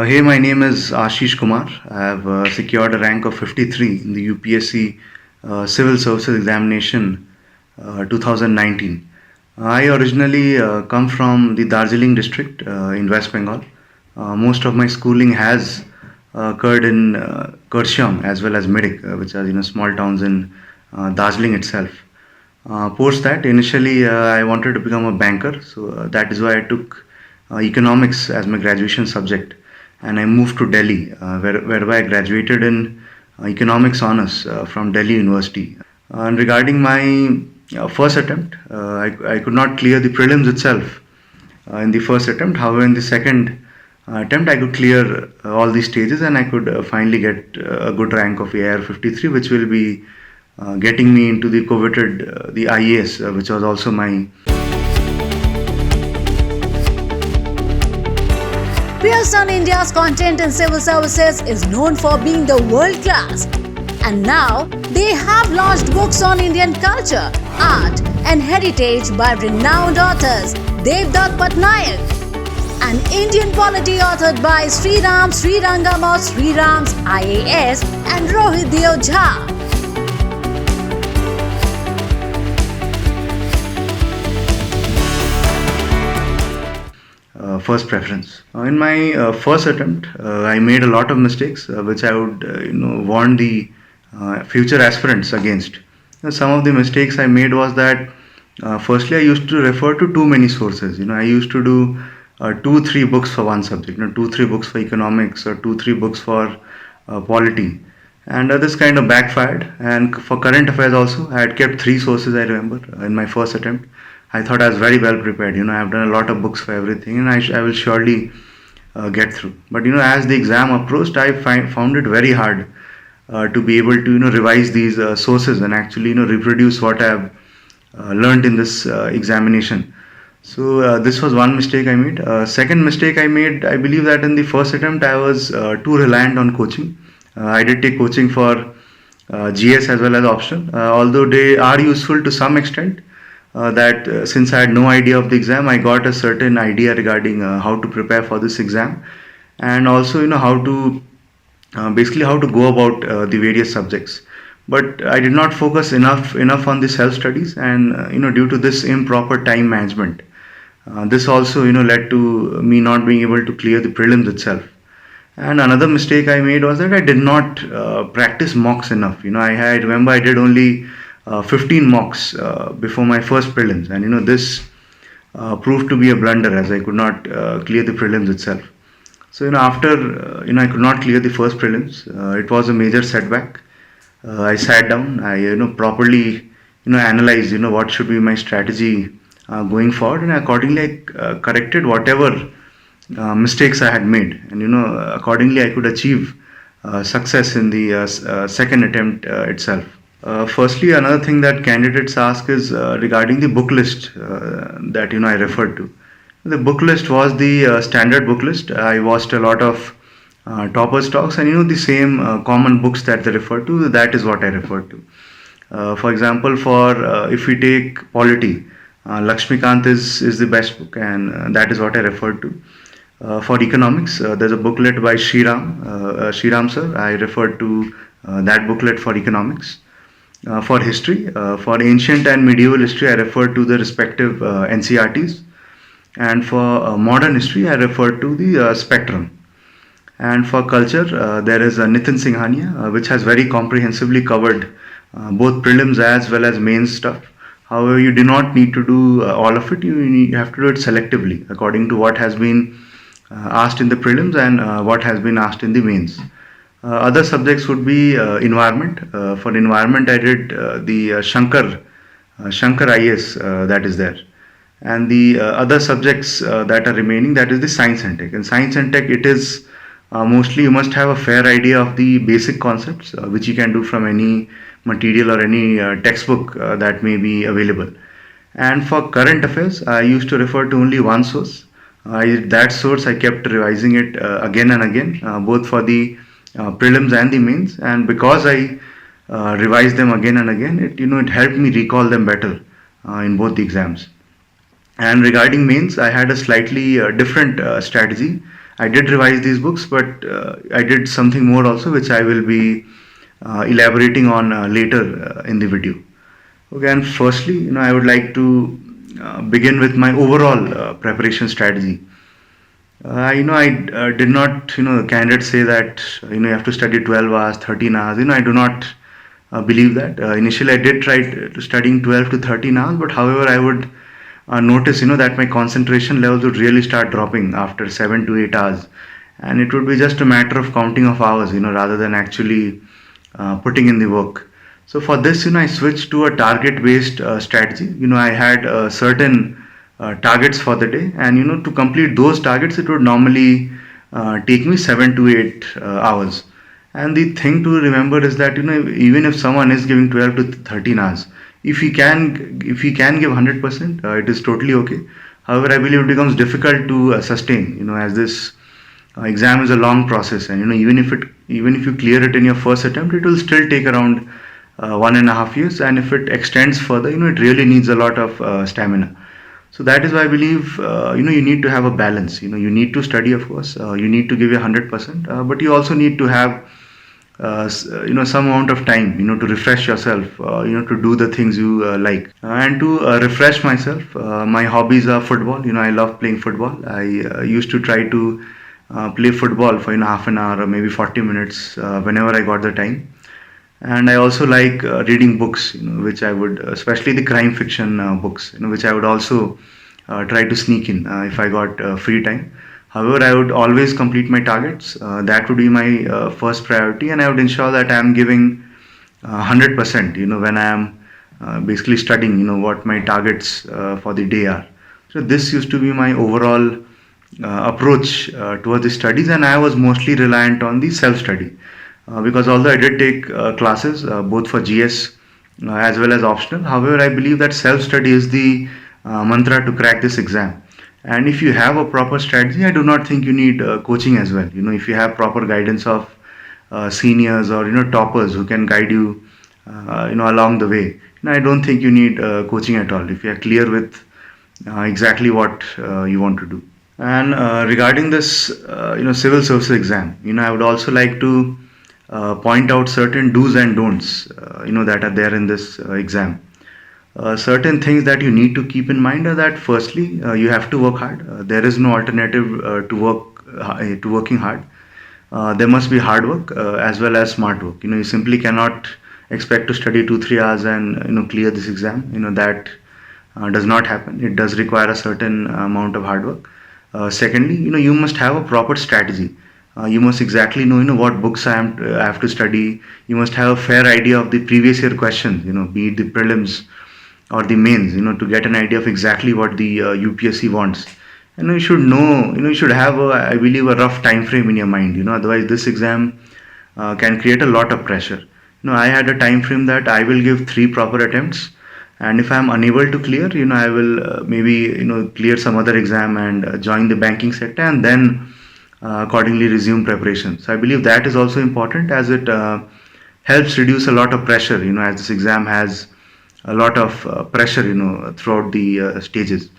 Hey, my name is Ashish Kumar. I have secured a rank of 53 in the UPSC Civil Services Examination 2019. I originally come from the Darjeeling district in West Bengal. Most of my schooling has occurred in Kurseong as well as Mirik, which are small towns in Darjeeling itself. Post that, initially I wanted to become a banker, so that is why I took economics as my graduation subject, and I moved to Delhi, whereby I graduated in economics honors from Delhi University. And regarding my first attempt, I could not clear the prelims itself in the first attempt. However, in the second attempt, I could clear all these stages and I could finally get a good rank of AR 53, which will be getting me into the coveted the IAS, which was also my. Pearson India's content in civil services is known for being the world class. And now they have launched books on Indian culture, art and heritage by renowned authors Devdutt Patnaik, and Indian polity authored by Sriram Srirangam of Sriram's IAS and Rohit Deo Jha. First preference. In my first attempt, I made a lot of mistakes, which I would warn the future aspirants against. Some of the mistakes I made was that firstly I used to refer to too many sources. I used to do 2-3 books for one subject. 2-3 books for economics or 2-3 books for polity, and this kind of backfired. And for current affairs also, I had kept 3 sources. I remember in my first attempt. I thought I was very well prepared. I have done a lot of books for everything, and I will surely get through. But as the exam approached, I found it very hard to be able to revise these sources and actually reproduce what I have learned in this examination. So this was one mistake I made. Second mistake I made, I believe that in the first attempt I was too reliant on coaching. I did take coaching for GS as well as optional, although they are useful to some extent. Since I had no idea of the exam, I got a certain idea regarding how to prepare for this exam, and also how to basically how to go about the various subjects. But I did not focus enough on the self studies, and due to this improper time management, this also led to me not being able to clear the prelims itself. And another mistake I made was that I did not practice mocks enough. I remember I did only 15 mocks before my first prelims, and this proved to be a blunder, as I could not clear the prelims itself. So after I could not clear the first prelims, it was a major setback. I sat down, I properly analyzed what should be my strategy going forward, and accordingly I corrected whatever mistakes I had made, and accordingly I could achieve success in the second attempt itself. Firstly, another thing that candidates ask is regarding the book list that I referred to. The book list was the standard book list. I watched a lot of toppers talks, and the same common books that they refer to. That is what I referred to. For example, for if we take polity, Lakshmikant is the best book, and that is what I referred to. For economics, there's a booklet by Sriram sir. I referred to that booklet for economics. For history, for ancient and medieval history, I referred to the respective NCRTs, and for modern history, I referred to the spectrum. And for culture, there is Nitin Singhania, which has very comprehensively covered both prelims as well as mains stuff. However, you do not need to do all of it. You have to do it selectively according to what has been asked in the prelims and what has been asked in the mains. Other subjects would be environment. For environment, I did the Shankar IAS that is there, and the other subjects that are remaining, that is the science and tech. In science and tech, it is mostly you must have a fair idea of the basic concepts, which you can do from any material or any textbook that may be available. And for current affairs, I used to refer to only one source. That source I kept revising it again and again, both for the prelims and the mains, and because I revised them again and again, it helped me recall them better in both the exams. And regarding mains, I had a slightly different strategy. I did revise these books, but I did something more also, which I will be elaborating on later in the video. Okay, and firstly, I would like to begin with my overall preparation strategy. I did not, candidate say that, you have to study 12 hours, 13 hours. I do not believe that. Initially, I did try to studying 12 to 13 hours, but however, I would notice, that my concentration levels would really start dropping after 7 to 8 hours. And it would be just a matter of counting of hours, rather than actually putting in the work. So for this, I switched to a target-based strategy. I had certain targets for the day, and to complete those targets, it would normally take me 7 to 8 hours. And the thing to remember is that even if someone is giving 12 to 13 hours, if he can give 100%, it is totally okay. However, I believe it becomes difficult to sustain. As this exam is a long process, and even if you clear it in your first attempt, it will still take around 1.5 years, and if it extends further, it really needs a lot of stamina. So that is why I believe you need to have a balance. You need to study, of course. You need to give your 100%, but you also need to have some amount of time to refresh yourself, to do the things you like. And to refresh myself, my hobbies are football. I love playing football. I used to try to play football for half an hour or maybe 40 minutes whenever I got the time. And I also like reading books, which I would, especially the crime fiction books, which I would also try to sneak in if I got free time. However, I would always complete my targets. That would be my first priority, and I would ensure that I am giving 100%. When I am basically studying, what my targets for the day are. So this used to be my overall approach towards the studies, and I was mostly reliant on the self-study. Because although I did take classes both for GS as well as optional, however, I believe that self study is the mantra to crack this exam. And if you have a proper strategy, I do not think you need coaching as well. If you have proper guidance of seniors or toppers who can guide you, along the way, I don't think you need coaching at all. If you are clear with exactly what you want to do. And regarding this, civil service exam, I would also like to point out certain do's and don'ts, that are there in this exam. Certain things that you need to keep in mind are that firstly, you have to work hard. There is no alternative to working hard. There must be hard work as well as smart work. You simply cannot expect to study 2 3 hours and clear this exam. That does not happen. It does require a certain amount of hard work. Secondly, you must have a proper strategy. You must exactly know, what books I have to study. You must have a fair idea of the previous year questions, be it the prelims or the mains, to get an idea of exactly what the UPSC wants. You should know, you should have, I believe, a rough time frame in your mind. Otherwise this exam can create a lot of pressure. I had a time frame that I will give 3 proper attempts, and if I am unable to clear, I will maybe clear some other exam and join the banking sector, and then accordingly resume preparation. So I believe that is also important, as it helps reduce a lot of pressure, as this exam has a lot of pressure, throughout the stages.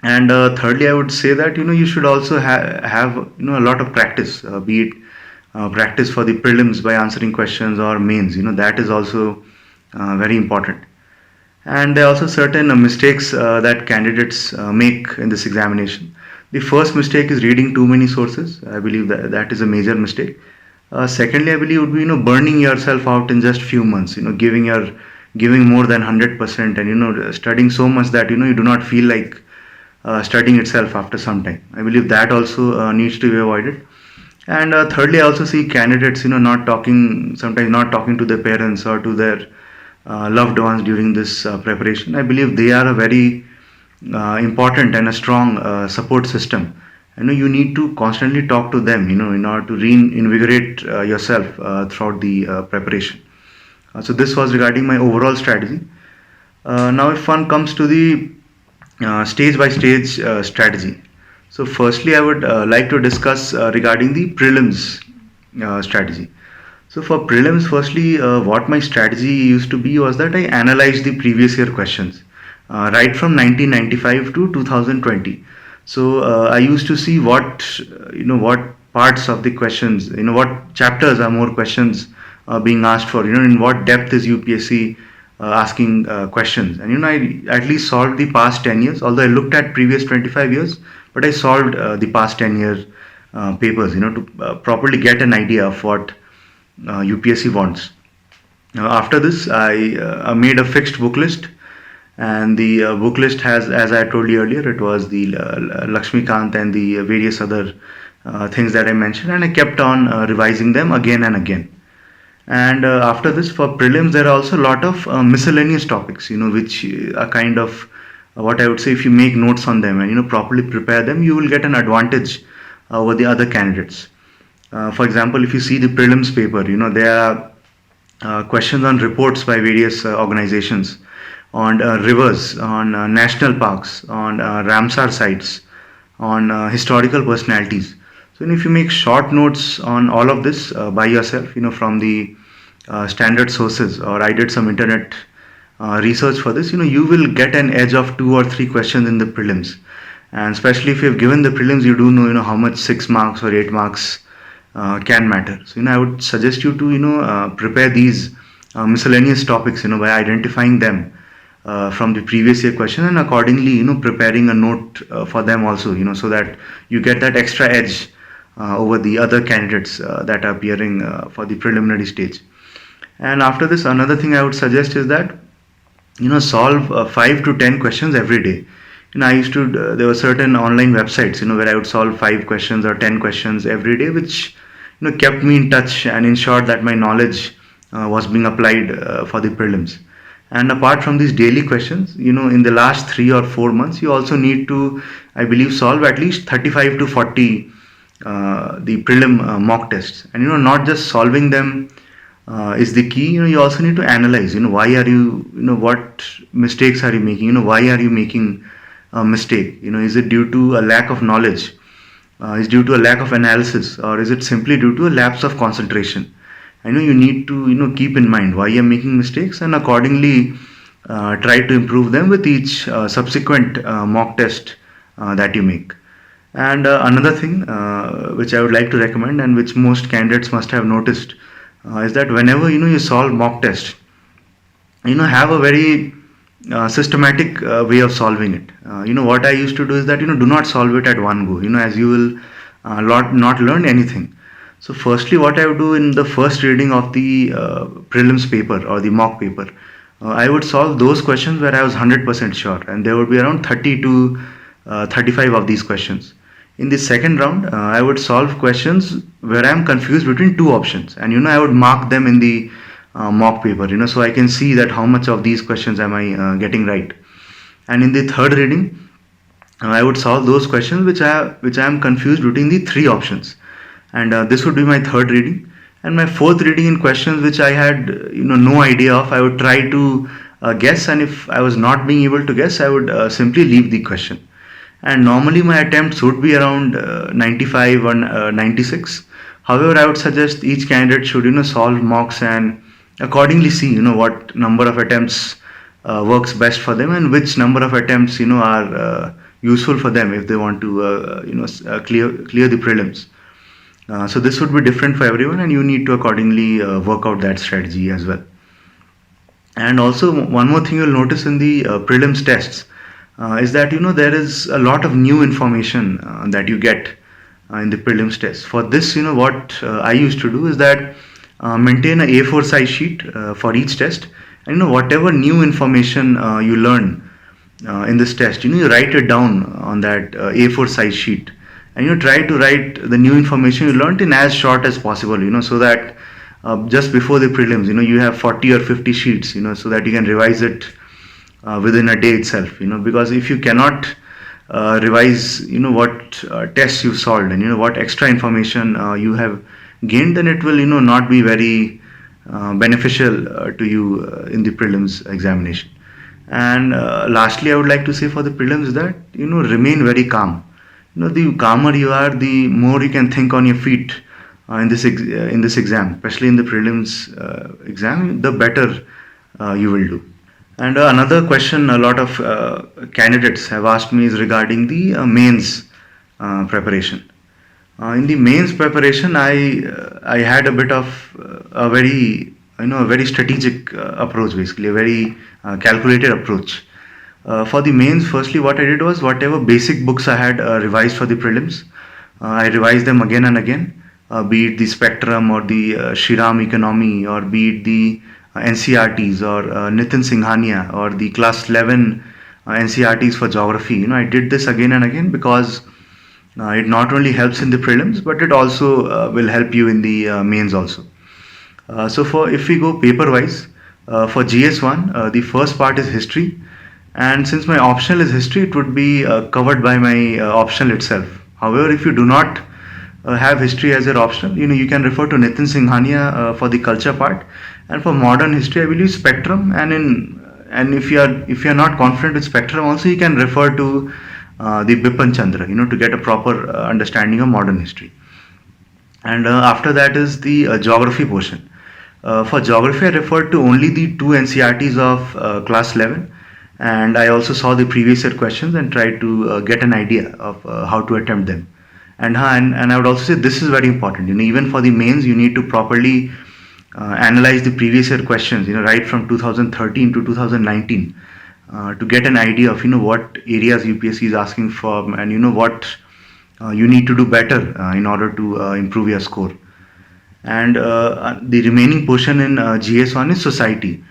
And thirdly, I would say that you should also have a lot of practice, be it practice for the prelims by answering questions or mains. That is also very important. And there are also certain mistakes that candidates make in this examination. The first mistake is reading too many sources. I believe that is a major mistake. Secondly, I believe would be burning yourself out in just few months. Giving more than 100%, and studying so much that you do not feel like studying itself after some time. I believe that also needs to be avoided. And thirdly, I also see candidates sometimes not talking to their parents or to their loved ones during this preparation. I believe they are a very important and a strong support system. You need to constantly talk to them, in order to reinvigorate yourself throughout the preparation. So this was regarding my overall strategy. Now, if one comes to the stage by stage strategy. So firstly, I would like to discuss regarding the prelims strategy. So for prelims, firstly, what my strategy used to be was that I analyzed the previous year questions, right from 1995 to 2020. So I used to see what parts of the questions, what chapters are more questions being asked for, in what depth is UPSC asking questions. And I at least solved the past 10 years, although I looked at previous 25 years, but I solved the past 10-year papers, to properly get an idea of what UPSC wants. After this, I made a fixed book list, and the book list has, as I told you earlier, it was the Lakshmikant and the various other things that I mentioned, and I kept on revising them again and again. And after this, for prelims, there are also a lot of miscellaneous topics, which are kind of what I would say. If you make notes on them and properly prepare them, you will get an advantage over the other candidates. For example, if you see the prelims paper, there are questions on reports by various organizations, on rivers, on national parks, on Ramsar sites, on historical personalities. So if you make short notes on all of this by yourself, from the standard sources, or I did some internet research for this, you will get an edge of 2 or 3 questions in the prelims. And especially if you've given the prelims, you do know, how much 6 marks or 8 marks can matter. So I would suggest you to prepare these miscellaneous topics, by identifying them from the previous year question, and accordingly preparing a note for them also, so that you get that extra edge over the other candidates that are appearing for the preliminary stage. And after this, another thing I would suggest is that solve 5 to 10 questions every day. I used to there were certain online websites where I would solve 5 questions or 10 questions every day, which kept me in touch and ensured that my knowledge was being applied for the prelims. And apart from these daily questions, in the last 3 or 4 months, you also need to, I believe, solve at least 35 to 40 the prelim mock tests. And not just solving them is the key. You also need to analyze. Why are you, what mistakes are you making? Why are you making a mistake? Is it due to a lack of knowledge? Is due to a lack of analysis, or is it simply due to a lapse of concentration? I know you need to keep in mind why you're making mistakes, and accordingly try to improve them with each subsequent mock test that you make. And another thing which I would like to recommend, and which most candidates must have noticed, is that whenever you solve mock test, have a very systematic way of solving it. What I used to do is that do not solve it at one go, as you will not learn anything. So firstly, what I would do in the first reading of the prelims paper or the mock paper, I would solve those questions where I was 100% sure, and there would be around 30 to 35 of these questions. In the second round, I would solve questions where I am confused between 2 options, and I would mark them in the mock paper, so I can see that how much of these questions am I getting right. And in the third reading, I would solve those questions which I am confused between the 3 options, and this would be my third reading. And my fourth reading, in questions which I had no idea of, I would try to guess, and if I was not being able to guess, I would simply leave the question. And normally my attempts would be around 95 or 96. However, I would suggest each candidate should solve mocks and accordingly see what number of attempts works best for them, and which number of attempts are useful for them if they want to clear the prelims. So this would be different for everyone, and you need to accordingly work out that strategy as well. And also, one more thing you'll notice in the prelims tests is that there is a lot of new information that you get in the prelims test. For this, what I used to do is that maintain a A4 size sheet for each test, and whatever new information you learn in this test, you write it down on that A4 size sheet, and try to write the new information you learned in as short as possible, so that just before the prelims, you have 40 or 50 sheets, so that you can revise it within a day itself, because if you cannot revise what tests you've solved, and what extra information you have gained, then it will not be very beneficial to you in the prelims examination. And lastly, I would like to say for the prelims that remain very calm. The calmer you are, the more you can think on your feet in this exam, especially in the prelims exam, the better you will do. And another question a lot of candidates have asked me is regarding the mains preparation. In the mains preparation, I had a bit of a very a very strategic approach, basically a very calculated approach. For the mains, firstly, what I did was whatever basic books I had revised for the prelims, I revised them again and again, be it the Spectrum or the Shriram Economy, or be it the NCRTs or Nitin Singhania or the class 11 NCRTs for geography. I did this again and again because it not only helps in the prelims, but it also will help you in the mains also. So for if we go paper wise, for GS1, the first part is history, and since my optional is history, it would be covered by my optional itself. However, if you do not have history as your optional, you can refer to Nitin Singhania for the culture part, and for modern history, I will use Spectrum. And if you are not confident with Spectrum, also you can refer to the Bipan Chandra, to get a proper understanding of modern history. And after that is the geography portion. For geography, I referred to only the two NCRTs of class 11, and I also saw the previous year questions and tried to get an idea of how to attempt them. And I would also say this is very important. Even for the mains, you need to properly analyze the previous year questions. Right from 2013 to 2019, to get an idea of what areas UPSC is asking for, and what you need to do better in order to improve your score. And the remaining portion in GS1 is society.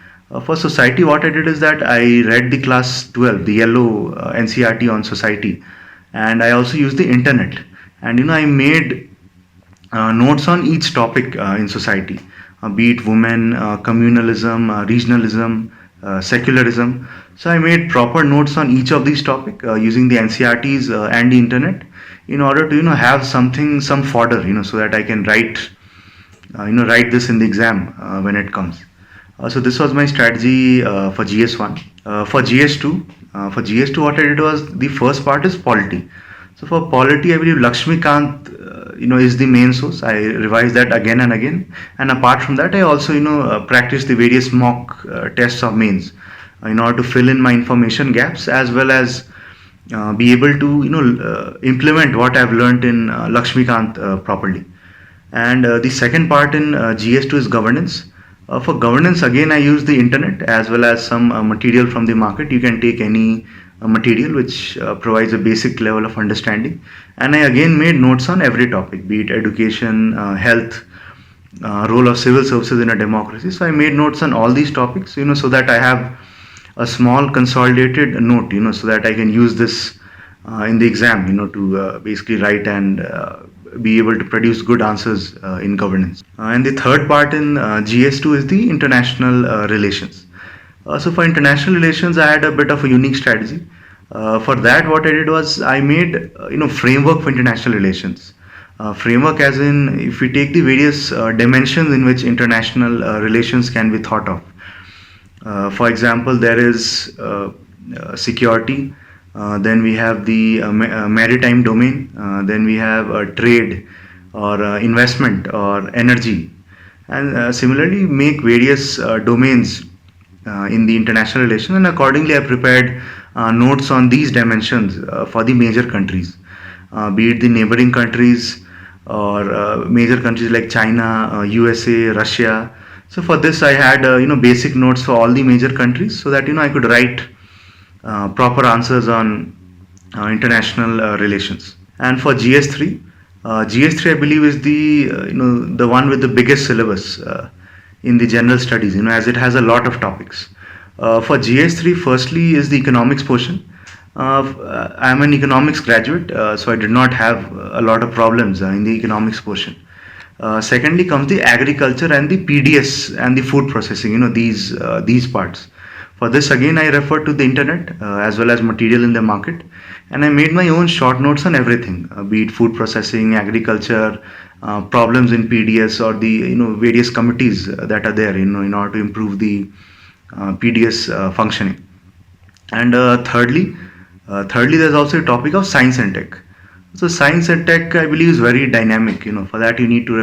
For society, what I did is that I read the class 12, the yellow NCRT on society, and I also used the internet. And I made notes on each topic in society, be it women, communalism, regionalism, secularism. So I made proper notes on each of these topics using the NCRTs and the internet, in order to have some fodder, so that I can write this in the exam when it comes. So this was my strategy for GS1. For GS2, what I did was the first part is polity. So for polity, I believe Lakshmikant, is the main source. I revised that again and again. And apart from that, I also, practiced the various mock tests of mains in order to fill in my information gaps, as well as be able to, implement what I've learned in Lakshmikant properly. And the second part in GS2 is governance. For governance, again, I use the internet as well as some material from the market. You can take any material which provides a basic level of understanding. And I again made notes on every topic, be it education, health, role of civil services in a democracy. So I made notes on all these topics, so that I have a small consolidated note, so that I can use this in the exam, to basically write and be able to produce good answers in governance. And the third part in GS2 is the international relations. So for international relations, I had a bit of a unique strategy. For that, what I did was I made framework for international relations. Framework, as in, if we take the various dimensions in which international relations can be thought of. For example, there is security. Then we have the maritime domain. Then we have trade, or investment, or energy. And similarly, make various domains in the international relations. And accordingly, I prepared notes on these dimensions for the major countries, be it the neighboring countries, or major countries like China, USA, Russia. So for this, I had basic notes for all the major countries, so that I could write proper answers on international relations. And for GS3, GS3, I believe, is the one with the biggest syllabus in the general studies, as it has a lot of topics. For GS3, firstly is the economics portion. I'm an economics graduate, so I did not have a lot of problems in the economics portion. Secondly comes the agriculture and the PDS and the food processing, these parts. For this, again, I referred to the internet as well as material in the market, and I made my own short notes on everything, be it food processing, agriculture, problems in PDS, or the various committees that are there, in order to improve the PDS functioning. And thirdly, there's also a topic of science and tech. So science and tech, I believe, is very dynamic. For that, you need to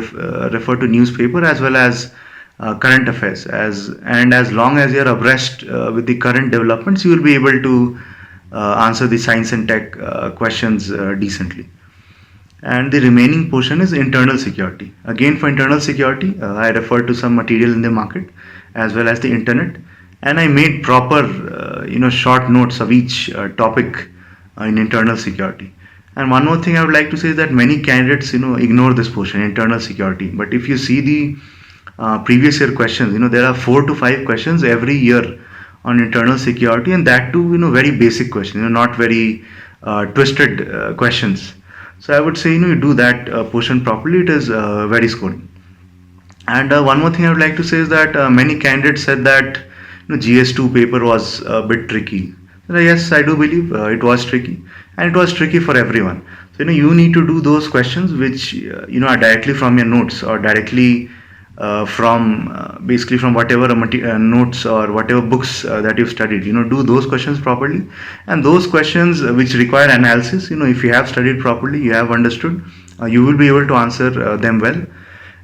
refer to newspaper as well as current affairs, as long as you're abreast with the current developments, you will be able to answer the science and tech questions decently. And the remaining portion is internal security. Again, for internal security, I refer to some material in the market as well as the internet, and I made proper short notes of each topic in internal security. And one more thing I would like to say is that many candidates ignore this portion, internal security. But if you see the previous year questions, there are 4 to 5 questions every year on internal security, and that too very basic questions, not very twisted questions. So I would say you do that portion properly. It is very scoring. And one more thing I would like to say is that many candidates said that GS2 paper was a bit tricky. Yes, I do believe it was tricky, and it was tricky for everyone. So you need to do those questions which are directly from your notes, or directly from basically from whatever notes or whatever books that you've studied. Do those questions properly, and those questions which require analysis. If you have studied properly, you have understood, you will be able to answer them well.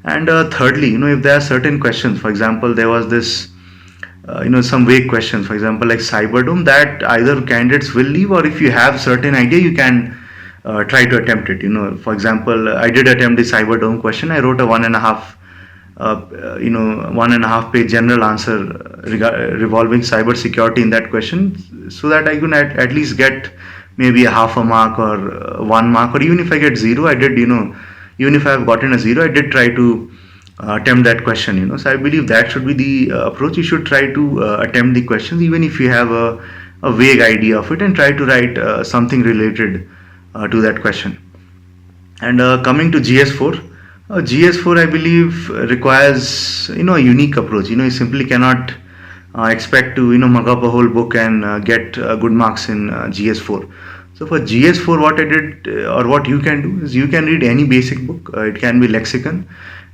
And thirdly, if there are certain questions, for example, there was this some vague questions, for example, like cyberdome, that either candidates will leave, or if you have certain idea, you can try to attempt it. For example, I did attempt the cyberdome question. I wrote a 1.5 page general answer revolving cyber security in that question, so that I could at least get maybe a half a mark or 1 mark, or even if I get zero, I did even if I have gotten a zero, I did try to attempt that question. So I believe that should be the approach. You should try to attempt the questions even if you have a vague idea of it, and try to write something related to that question. And coming to GS4, GS4 I believe requires a unique approach. You simply cannot expect to mug up a whole book and get good marks in GS4. So for GS4, what I did or what you can do is you can read any basic book. It can be lexicon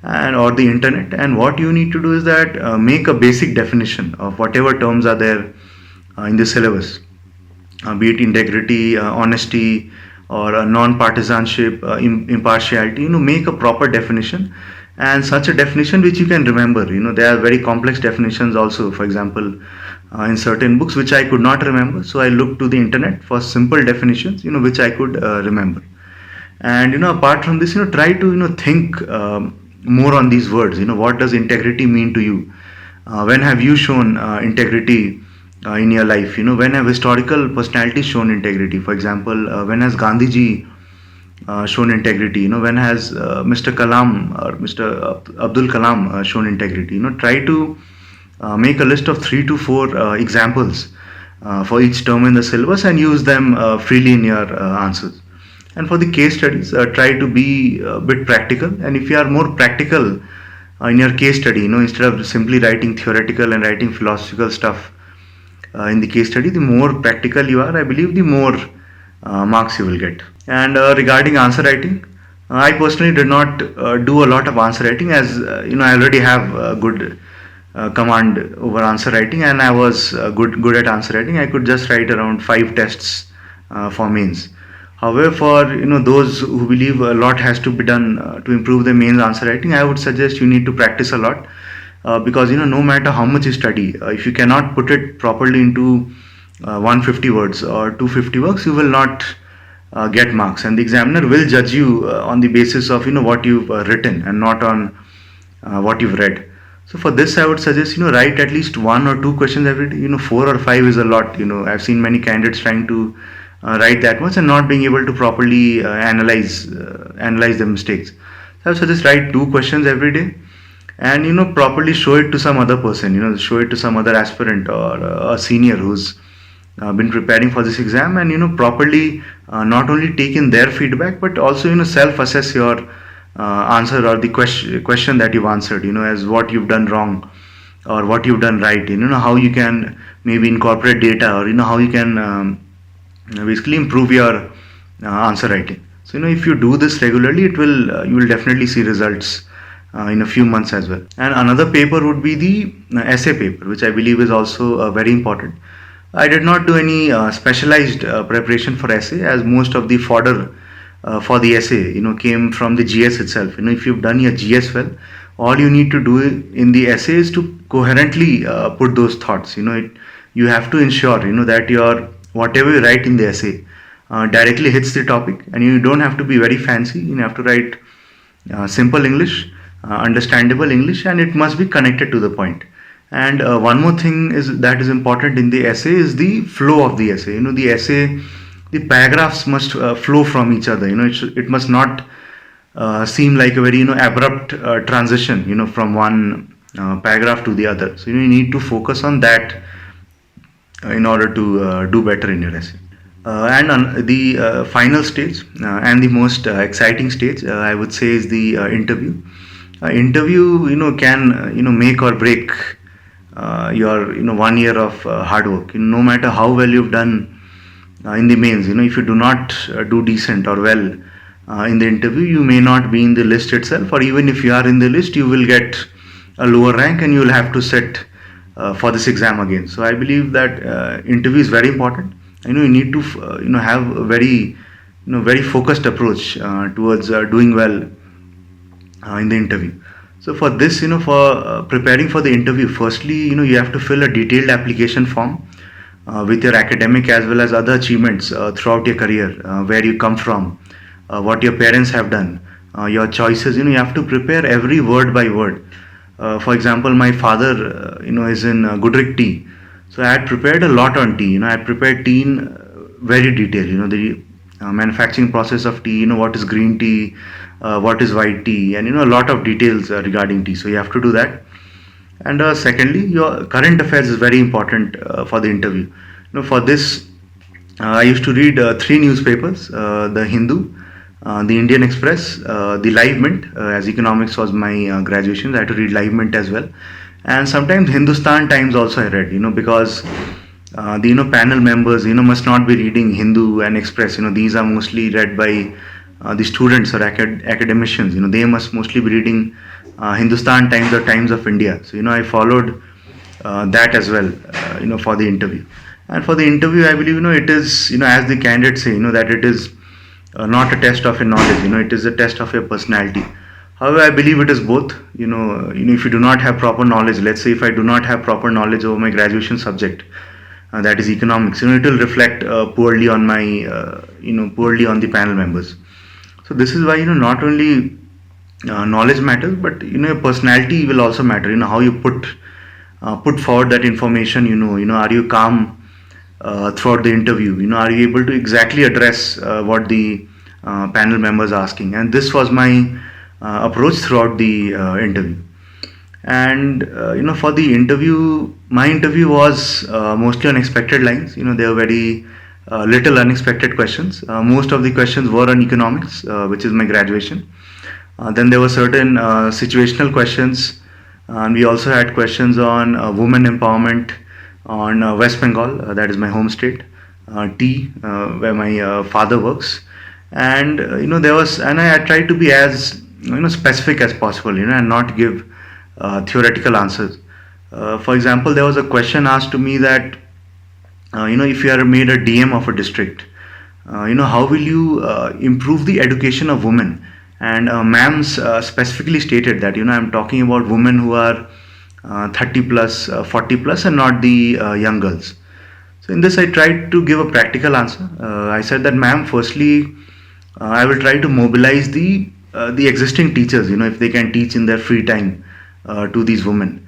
and or the internet, and what you need to do is that make a basic definition of whatever terms are there in the syllabus, be it integrity, honesty, or non-partisanship, impartiality. Make a proper definition, and such a definition which you can remember. There are very complex definitions also, for example, in certain books which I could not remember, so I looked to the internet for simple definitions which I could remember. And apart from this, try to think more on these words. What does integrity mean to you? When have you shown integrity in your life? When have historical personalities shown integrity? For example, when has Gandhiji shown integrity? When has Mr. Kalam or Mr. Abdul Kalam shown integrity? Try to make a list of 3 to 4 examples for each term in the syllabus, and use them freely in your answers. And for the case studies, try to be a bit practical. And if you are more practical in your case study, instead of simply writing theoretical and writing philosophical stuff in the case study, the more practical you are, I believe, the more marks you will get. And regarding answer writing, I personally did not do a lot of answer writing, as I already have a good command over answer writing, and I was good at answer writing. I could just write around 5 tests for mains. However, for those who believe a lot has to be done to improve the mains answer writing, I would suggest you need to practice a lot, because no matter how much you study, if you cannot put it properly into 150 words or 250 words, you will not get marks, and the examiner will judge you on the basis of what you've written, and not on what you've read. So for this, I would suggest write at least 1 or 2 questions every day. 4 or 5 is a lot. I've seen many candidates trying to write that much and not being able to properly analyze the mistakes. So I would suggest write 2 questions every day, and properly show it to some other person. Show it to some other aspirant or a senior who's been preparing for this exam, and properly not only take in their feedback, but also self-assess your answer or the question that you've answered, as what you've done wrong or what you've done right. How you can maybe incorporate data, or how you can basically improve your answer writing. So if you do this regularly, you will definitely see results in a few months as well. And another paper would be the essay paper, which I believe is also very important. I did not do any specialized preparation for essay, as most of the fodder for the essay came from the GS itself. If you've done your GS well, all you need to do in the essay is to coherently put those thoughts. You have to ensure that your whatever you write in the essay directly hits the topic, and you don't have to be very fancy. You have to write simple English, understandable English, and it must be connected to the point. And one more thing is that is important in the essay is the flow of the essay. The paragraphs must flow from each other. It must not seem like a very abrupt transition. From one paragraph to the other. So you need to focus on that in order to do better in your essay. And on the final stage and the most exciting stage, I would say, is the interview. Interview, can make or break your 1 year of hard work. No matter how well you've done in the mains, if you do not do decent or well in the interview, you may not be in the list itself, or even if you are in the list, you will get a lower rank and you will have to sit for this exam again. So I believe that interview is very important. You need to have a very focused approach towards doing well in the interview. So for this, for preparing for the interview, firstly, you have to fill a detailed application form with your academic as well as other achievements throughout your career, where you come from, what your parents have done, your choices. You have to prepare every word by word. For example, my father, is in Goodrick tea, so I had prepared a lot on tea. I had prepared tea in very detailed. The manufacturing process of tea. What is green tea, what is white tea, and a lot of details regarding tea. So you have to do that. And secondly, your current affairs is very important for the interview. For this, I used to read 3 newspapers: the Hindu, the Indian Express, the Live Mint. As economics was my graduation, I had to read Live Mint as well, and sometimes Hindustan Times also I read. Because the panel members must not be reading Hindu and Express. These are mostly read by the students or academicians. They must mostly be reading Hindustan Times or Times of India. So I followed that as well. For the interview. And for the interview, I believe it is as the candidates say that it is not a test of your knowledge. It is a test of your personality. However, I believe it is both. If you do not have proper knowledge, let's say if I do not have proper knowledge over my graduation subject, that is economics, it will reflect poorly on my poorly on the panel members. So this is why not only knowledge matters, but your personality will also matter. How you put forward that information. Are you calm throughout the interview? Are you able to exactly address what the panel members are asking? And this was my approach throughout the interview. And for the interview, my interview was mostly on expected lines. There were very little unexpected questions. Most of the questions were on economics, which is my graduation. Then there were certain situational questions, and we also had questions on women empowerment, on West Bengal, that is my home state, T, where my father works. And there was, and I tried to be as specific as possible, and not give theoretical answers. For example, there was a question asked to me that if you are made a DM of a district, how will you improve the education of women? And ma'am specifically stated that I'm talking about women who are 30 plus, 40 plus, and not the young girls. So in this, I tried to give a practical answer. I said that, ma'am, firstly, I will try to mobilize the existing teachers, if they can teach in their free time to these women.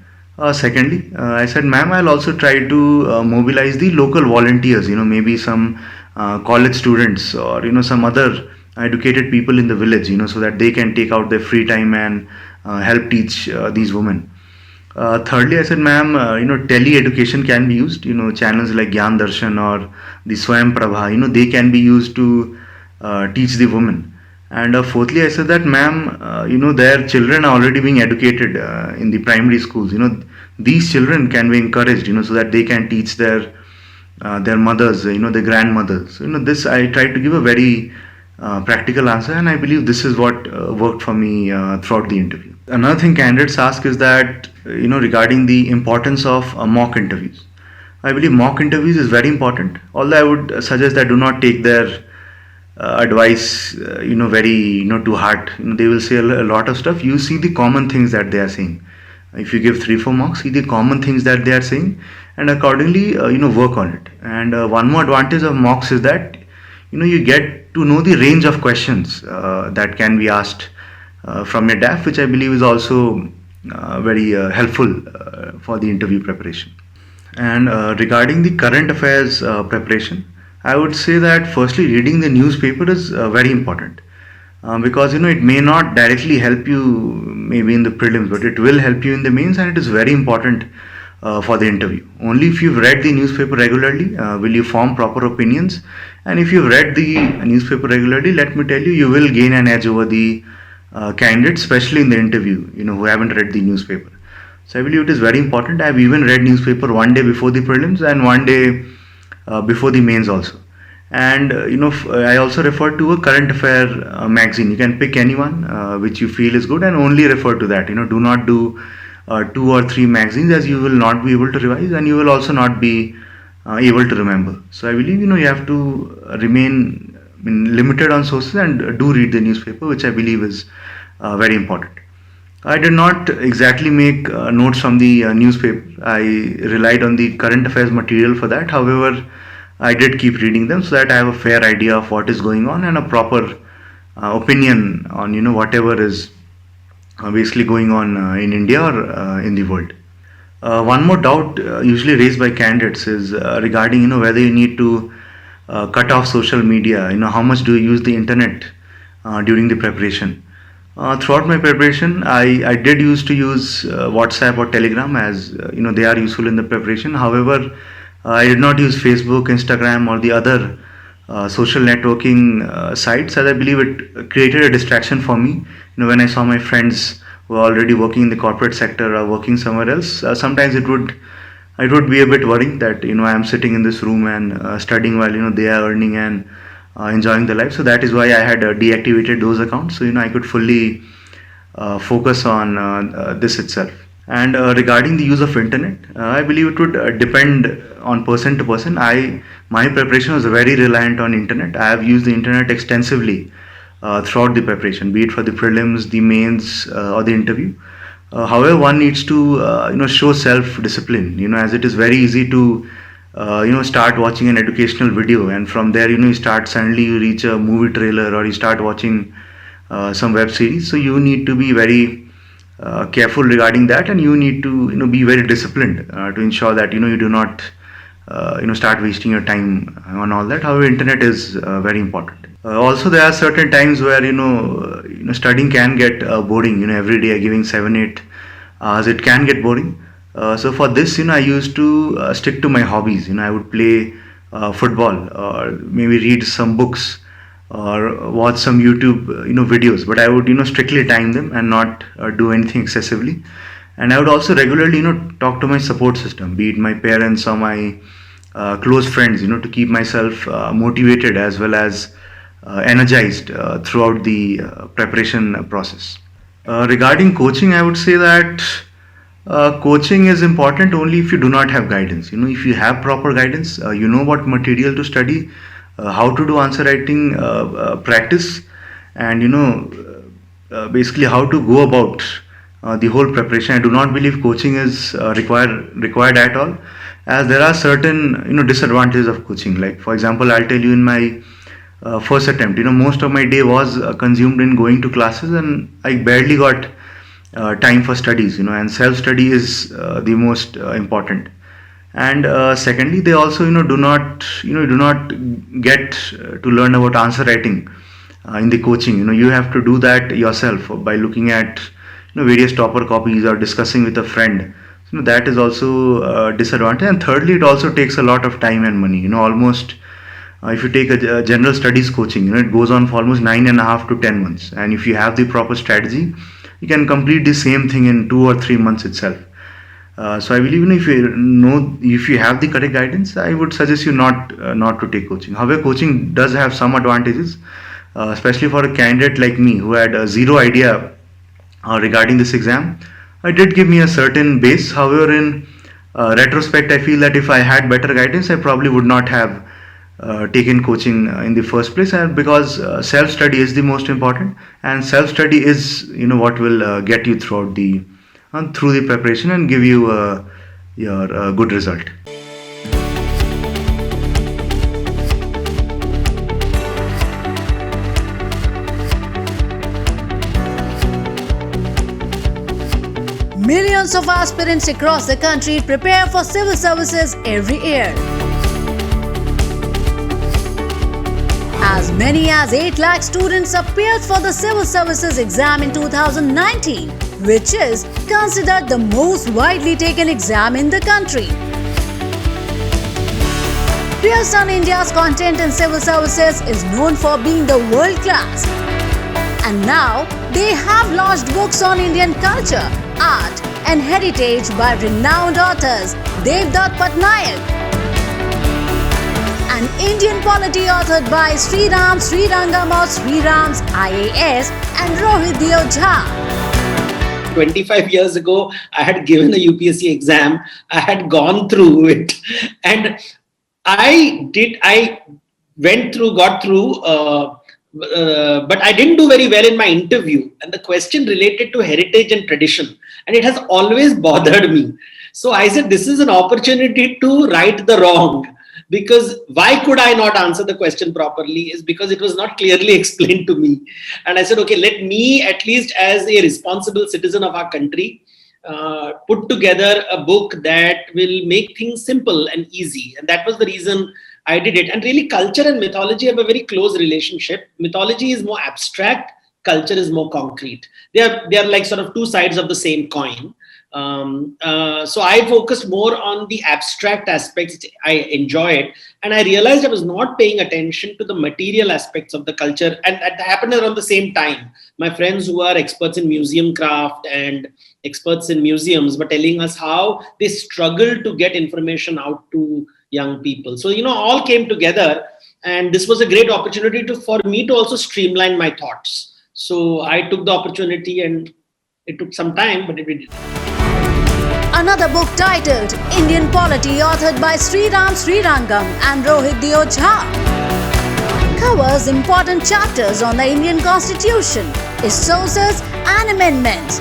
Secondly, I said, ma'am, I'll also try to mobilize the local volunteers, maybe some college students, or some other educated people in the village, so that they can take out their free time and help teach these women. Thirdly, I said, ma'am, tele-education can be used. Channels like Gyan Darshan or the Swayam Prabha, they can be used to teach the women. And fourthly, I said that, ma'am, their children are already being educated in the primary schools. These children can be encouraged, so that they can teach their mothers, their grandmothers. This I tried to give a very practical answer, and I believe this is what worked for me throughout the interview. Another thing candidates ask is that, regarding the importance of mock interviews. I believe mock interviews is very important. Although I would suggest that do not take their advice, very, to heart. They will say a lot of stuff. You see the common things that they are saying. If you give 3 4 marks, see the common things that they are saying, and accordingly, work on it. And one more advantage of mocks is that you get to know the range of questions that can be asked from your DAF, which I believe is also very helpful for the interview preparation. And regarding the current affairs preparation, I would say that firstly, reading the newspaper is very important, because it may not directly help you maybe in the prelims, but it will help you in the mains, and it is very important for the interview. Only if you've read the newspaper regularly will you form proper opinions, and if you've read the newspaper regularly, let me tell you, you will gain an edge over the candidates, especially in the interview, who haven't read the newspaper. So I believe it is very important. I have even read newspaper one day before the prelims and one day before the mains also. And I also refer to a current affair magazine. You can pick anyone which you feel is good and only refer to that. Do not do 2 or 3 magazines, as you will not be able to revise and you will also not be able to remember. So I believe you have to remain limited on sources and do read the newspaper, which I believe is very important. I did not exactly make notes from the newspaper. I relied on the current affairs material for that. However, I did keep reading them so that I have a fair idea of what is going on and a proper opinion on whatever is basically going on in India or in the world. One more doubt usually raised by candidates is regarding whether you need to cut off social media. How much do you use the internet during the preparation? Throughout my preparation, I did used to use WhatsApp or Telegram, as they are useful in the preparation. However, I did not use Facebook, Instagram, or the other social networking sites, as I believe it created a distraction for me. When I saw my friends who are already working in the corporate sector or working somewhere else, sometimes it would be a bit worrying that I am sitting in this room and studying while they are earning and enjoying the life. So that is why I had deactivated those accounts, so I could fully focus on this itself. And regarding the use of internet, I believe it would depend on person to person. My preparation was very reliant on internet. I have used the internet extensively throughout the preparation, be it for the prelims, the mains, or the interview. However, one needs to show self discipline, as it is very easy to start watching an educational video, and from there you start, suddenly you reach a movie trailer or you start watching some web series. So you need to be very careful regarding that, and you need to be very disciplined to ensure that you do not start wasting your time on all that. However, internet is very important. Also, there are certain times where studying can get boring. Every day giving 7 8 hours, it can get boring. So for this, I used to stick to my hobbies. I would play football, or maybe read some books, or watch some YouTube videos, but I would strictly time them and not do anything excessively. And I would also regularly talk to my support system, be it my parents or my close friends, to keep myself motivated as well as energized throughout the preparation process. Regarding coaching, I would say that coaching is important only if you do not have guidance. If you have proper guidance, you know what material to study, how to do answer writing practice, and basically how to go about the whole preparation. I do not believe coaching is required at all, as there are certain disadvantages of coaching. Like, for example, I'll tell you, in my first attempt, most of my day was consumed in going to classes, and I barely got time for studies. And self study is the most important. And secondly, they also do not get to learn about answer writing in the coaching. You have to do that yourself by looking at various topper copies or discussing with a friend. So that is also a disadvantage. And thirdly, it also takes a lot of time and money. Almost if you take a general studies coaching, it goes on for almost 9.5 to 10 months. And if you have the proper strategy, you can complete the same thing in 2 or 3 months itself. So I believe if you have the correct guidance, I would suggest you not to take coaching. However, coaching does have some advantages, especially for a candidate like me who had zero idea regarding this exam. It did give me a certain base. However, in retrospect, I feel that if I had better guidance, I probably would not have taken coaching in the first place, and because self study is the most important, and self study is what will get you through the preparation and give you your good result. Millions of aspirants across the country prepare for civil services every year. As many as 8 lakh students appeared for the civil services exam in 2019, which is considered the most widely taken exam in the country. Pearson India's content in civil services is known for being the world class. And now they have launched books on Indian culture, art and heritage by renowned authors Devdutt Patnaik, an Indian polity authored by Sriram Srirangam or Sriram's IAS and Rohit Jha. 25 years ago, I had given the UPSC exam. I had gone through it, and I got through, but I didn't do very well in my interview. And the question related to heritage and tradition, and it has always bothered me. So I said, this is an opportunity to right the wrong. Because why could I not answer the question properly is because it was not clearly explained to me. And I said, okay, let me, at least as a responsible citizen of our country, put together a book that will make things simple and easy. And that was the reason I did it. And really, culture and mythology have a very close relationship. Mythology is more abstract, culture is more concrete. They are like sort of two sides of the same coin. So I focused more on the abstract aspects. I enjoyed, and I realized I was not paying attention to the material aspects of the culture. And that happened around the same time. My friends who are experts in museum craft and experts in museums were telling us how they struggle to get information out to young people. So, all came together, and this was a great opportunity for me to also streamline my thoughts. So I took the opportunity, and it took some time, but it did. Another book titled Indian Polity, authored by Sriram Srirangam and Rohit Jha, covers important chapters on the Indian Constitution, its sources and amendments,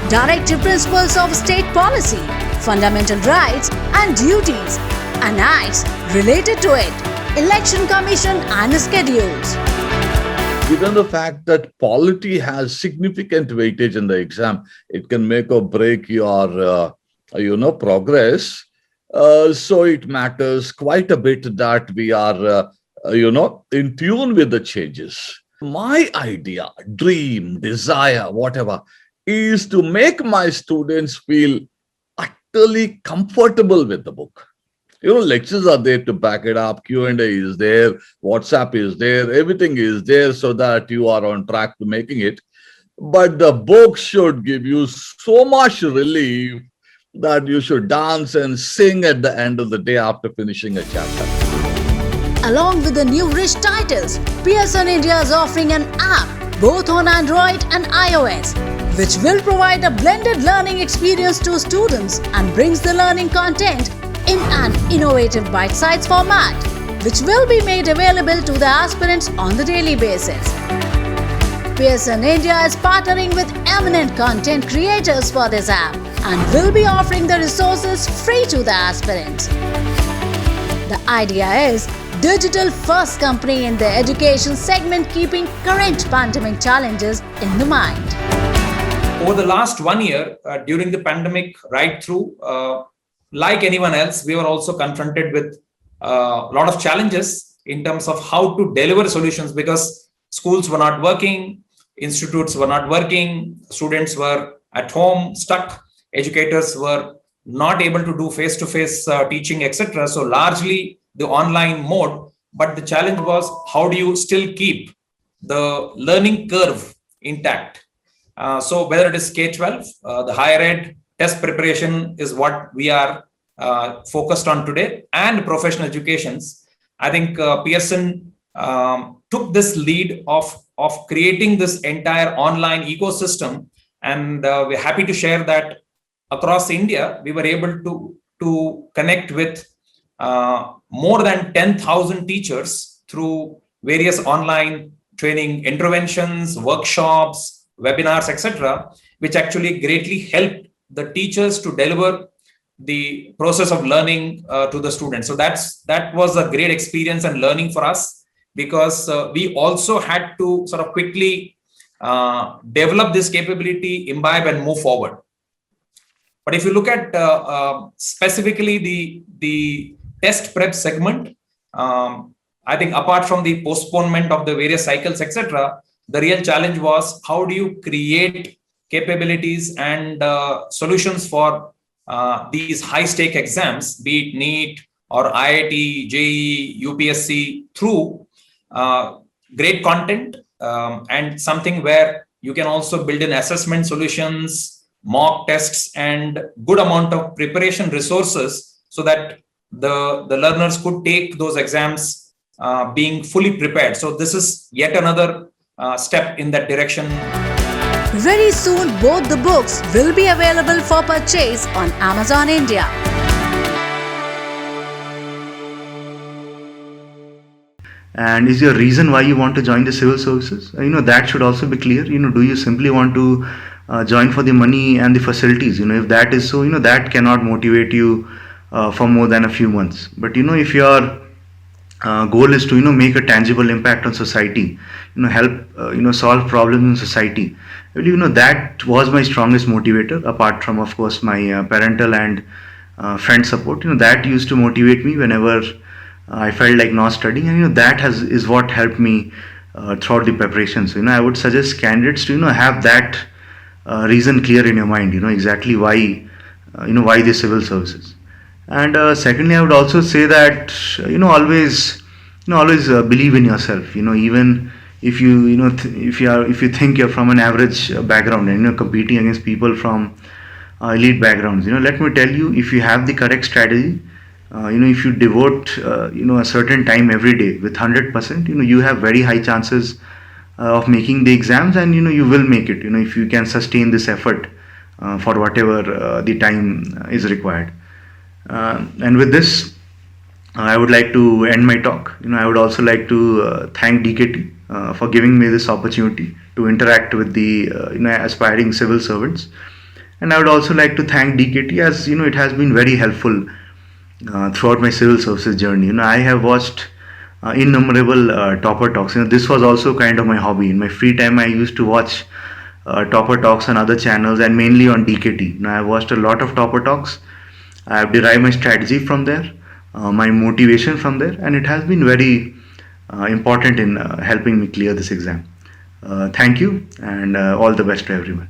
directive principles of state policy, fundamental rights and duties, and acts related to it, election commission and schedules. Given the fact that polity has significant weightage in the exam, it can make or break your progress. So it matters quite a bit that we are, in tune with the changes. My idea, dream, desire, whatever, is to make my students feel utterly comfortable with the book. Lectures are there to back it up. Q&A is there. WhatsApp is there. Everything is there so that you are on track to making it. But the book should give you so much relief that you should dance and sing at the end of the day after finishing a chapter. Along with the new rich titles, Pearson India is offering an app both on Android and iOS, which will provide a blended learning experience to students and brings the learning content in an innovative bite-sized format, which will be made available to the aspirants on the daily basis. Pearson India is partnering with eminent content creators for this app and will be offering the resources free to the aspirants. The idea is digital first company in the education segment, keeping current pandemic challenges in the mind. Over the last 1 year, during the pandemic right through, like anyone else, we were also confronted with a lot of challenges in terms of how to deliver solutions, because schools were not working, institutes were not working, students were at home stuck, educators were not able to do face-to-face teaching, etc. So largely the online mode, but the challenge was how do you still keep the learning curve intact? So whether it is K-12, the higher ed, test preparation is what we are focused on today, and professional educations. I think Pearson took this lead of creating this entire online ecosystem, and we're happy to share that across India, we were able to connect with more than 10,000 teachers through various online training interventions, workshops, webinars, etc., which actually greatly helped the teachers to deliver the process of learning to the students. So that was a great experience and learning for us, because we also had to sort of quickly develop this capability, imbibe, and move forward. But if you look at specifically the test prep segment, I think apart from the postponement of the various cycles, etc., the real challenge was how do you create capabilities and solutions for these high-stake exams, be it NEET or IIT, JEE, UPSC, through great content and something where you can also build in assessment solutions, mock tests, and good amount of preparation resources so that the learners could take those exams being fully prepared. So this is yet another step in that direction. Very soon, both the books will be available for purchase on Amazon India. And is your reason why you want to join the civil services? That should also be clear. Do you simply want to join for the money and the facilities? If that is so, that cannot motivate you for more than a few months. But if your goal is to make a tangible impact on society, help solve problems in society, well, that was my strongest motivator, apart from, of course, my parental and friend support. That used to motivate me whenever I felt like not studying, and that is what helped me throughout the preparation. So I would suggest candidates to have that reason clear in your mind. Exactly why why the civil services. And secondly, I would also say that always believe in yourself. Even if you if you think you're from an average background and competing against people from elite backgrounds, let me tell you, if you have the correct strategy, if you devote a certain time every day with 100%, you have very high chances of making the exams, and you will make it. If you can sustain this effort for whatever the time is required. And with this, I would like to end my talk. I would also like to thank DKT for giving me this opportunity to interact with the aspiring civil servants. And I would also like to thank DKT, as it has been very helpful throughout my civil services journey. I have watched innumerable topper talks. This was also kind of my hobby. In my free time, I used to watch topper talks on other channels, and mainly on DKT. I have watched a lot of topper talks. I have derived my strategy from there, my motivation from there, and it has been very important in helping me clear this exam. Thank you, and all the best to everyone.